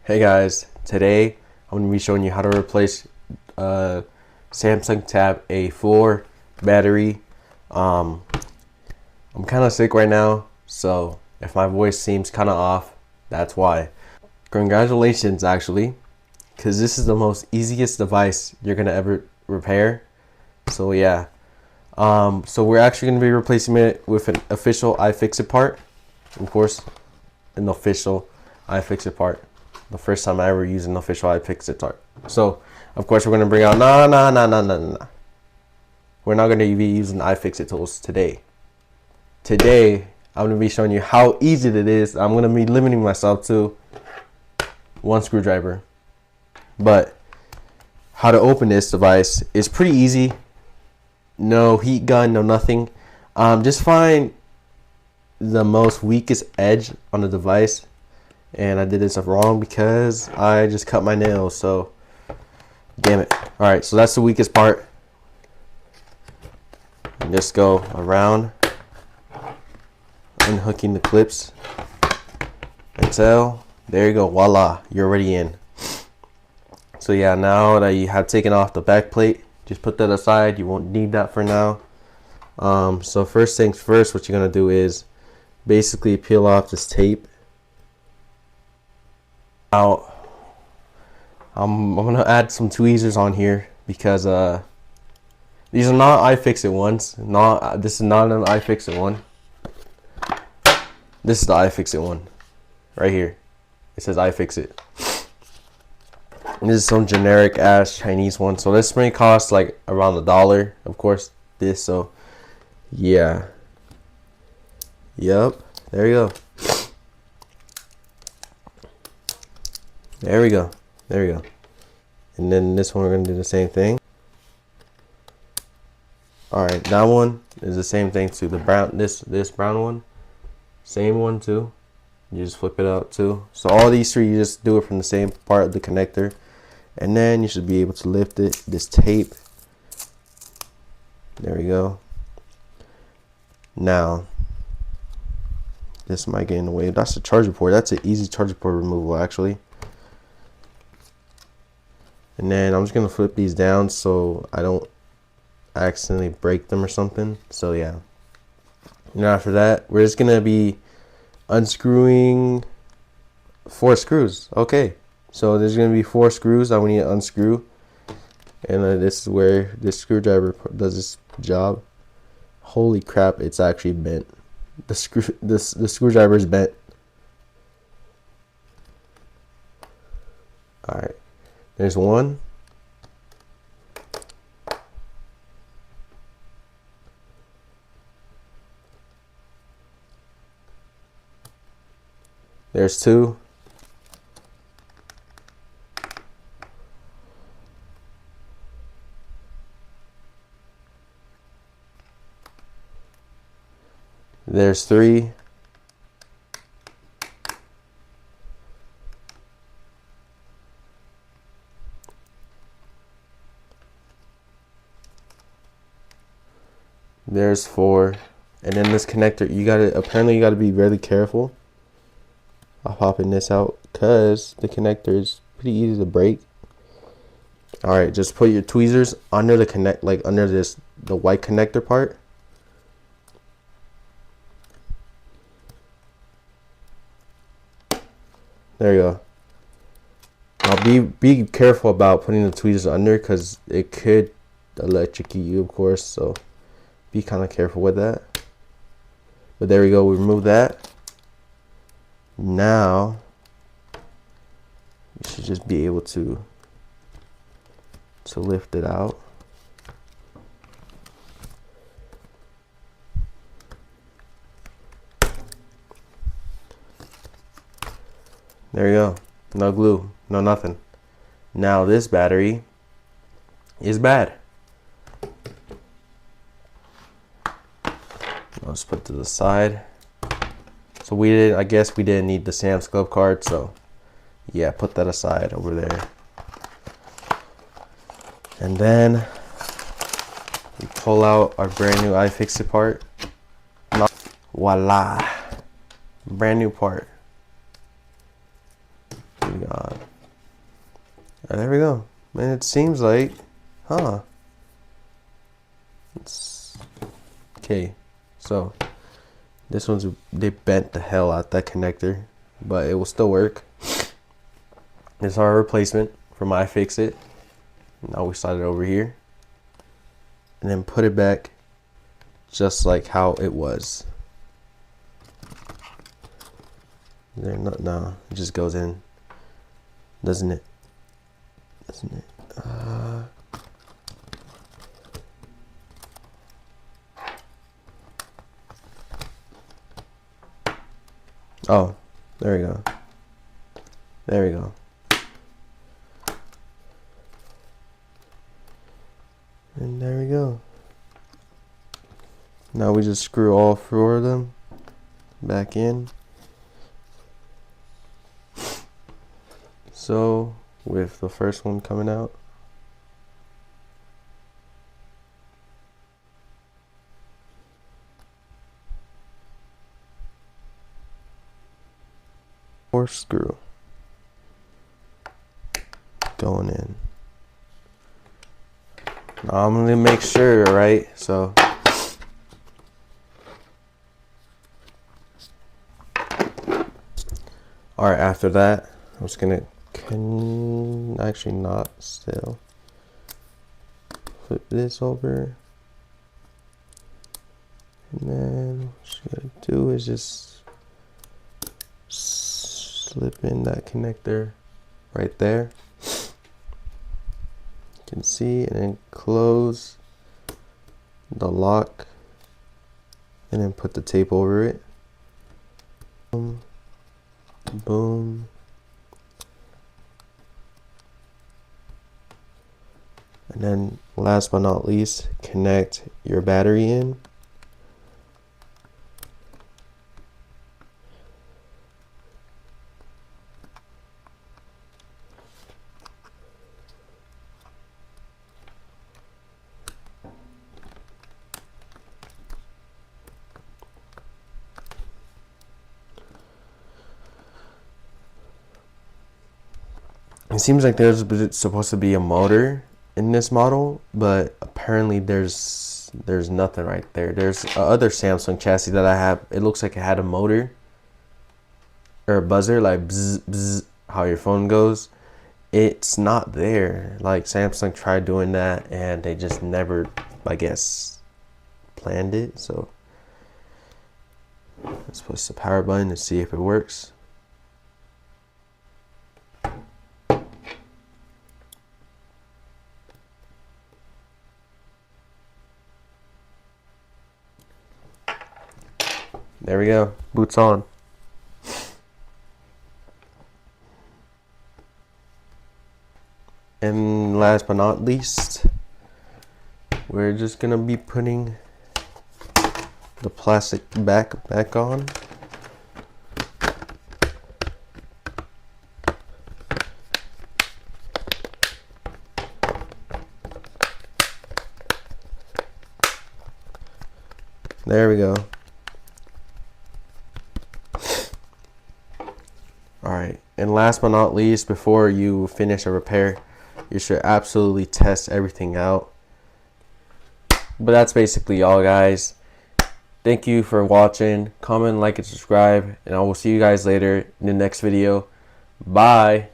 Hey guys, today I'm going to be showing you how to replace Samsung Tab A4 battery. I'm kind of sick right now, so if my voice seems kind of off, that's why. Congratulations actually, because this is the most easiest device you're going to ever repair. So yeah, so we're actually going to be replacing it with an official iFixit part. Of course, an official iFixit part. The first time I ever used an official iFixit part. So, of course, we're going to bring out, nah. We're not going to be using iFixit tools today. Today, I'm going to be showing you how easy it is. I'm going to be limiting myself to one screwdriver. But how to open this device is pretty easy. No heat gun, no nothing. Just find the most weakest edge on the device. And I did this wrong because I just cut my nails, so damn it. Alright, so that's the weakest part. And just go around unhooking the clips until there you go, voila, you're already in. So yeah, now that you have taken off the back plate, just put that aside. You won't need that for now. So first things first, what you're gonna do is basically peel off this tape. Now, I'm gonna add some tweezers on here because these are not iFixit ones. This is not an iFixit one. This is the iFixit one, right here. It says iFixit. And this is some generic ass Chinese one. So this may cost like around $1, of course. This, so yeah. Yep. There you go. There we go. There we go. And then this one we're gonna do the same thing. Alright, that one is the same thing too. The brown this brown one. Same one too. You just flip it out too. So all these three, you just do it from the same part of the connector. And then you should be able to lift it. This tape. There we go. Now this might get in the way. That's the charger port. That's an easy charger port removal actually. And then I'm just gonna flip these down so I don't accidentally break them or something. So yeah. And after that, we're just gonna be unscrewing 4 screws. Okay. So there's gonna be 4 screws that we need to unscrew. And this is where this screwdriver does this job. Holy crap, it's actually bent. The screwdriver is bent. Alright. There's one. There's 2. There's 3. There's 4. And then this connector, apparently you gotta be really careful. I'll popping this out because the connector is pretty easy to break. Alright, just put your tweezers under the under the white connector part. There you go. Now be careful about putting the tweezers under because it could electrocute you, of course, so be kind of careful with that. But there we go, we remove that. Now you should just be able to lift it out. There you go. No glue, no nothing. Now this battery is bad. Let's put it to the side. So I guess we didn't need the Sam's Club card, so yeah, put that aside over there. And then we pull out our brand new iFixit part. Voila. Brand new part. God. There we go. And it seems like, huh? It's okay. So this one's, they bent the hell out that connector, but it will still work. This is our replacement from iFixit. Now we slide it over here and then put it back just like how it was. There, not, no, it just goes in, doesn't it? Doesn't it? Oh, there we go. There we go. And there we go. Now we just screw all four of them back in. So with the first one coming out, fourth screw going in. Now I'm gonna make sure, right? So all right, after that, I'm just gonna actually not still flip this over, and then what you gotta do is just slip in that connector right there. You can see, and then close the lock, and then put the tape over it. Boom, boom. And then last but not least, connect your battery in. It seems like there's supposed to be a motor in this model, but apparently there's nothing right there. There's other Samsung chassis that I have. It looks like it had a motor or a buzzer, like bzz, bzz, how your phone goes. It's not there. Like Samsung tried doing that and they just never, I guess, planned it. So let's push the power button and see if it works. There we go, boots on. And last but not least, we're just gonna be putting the plastic back on. There we go. Alright, and last but not least, before you finish a repair, you should absolutely test everything out. But that's basically all, guys. Thank you for watching. Comment, like, and subscribe, and I will see you guys later in the next video. Bye.